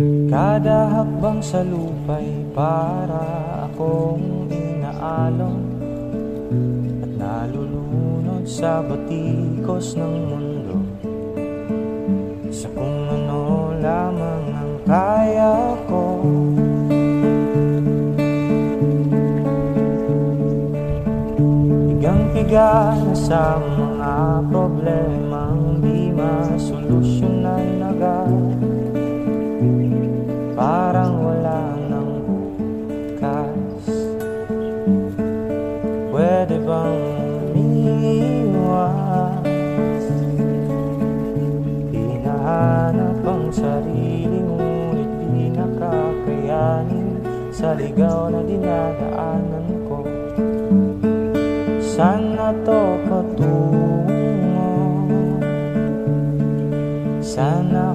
Kada hakbang sa lupa'y para akong inaalon at nalulunod sa batikos ng mundo, sa kung ano lamang ang kaya ko. Higang-higa na sa mga problemang di masolusyonan agad, parang wala nang bukas. Pwede bang umiwas? Hinahanap ang sarili ngunit di nakakayanin sa ligaw na dinadaanan ko. Saan na to patungo? Sana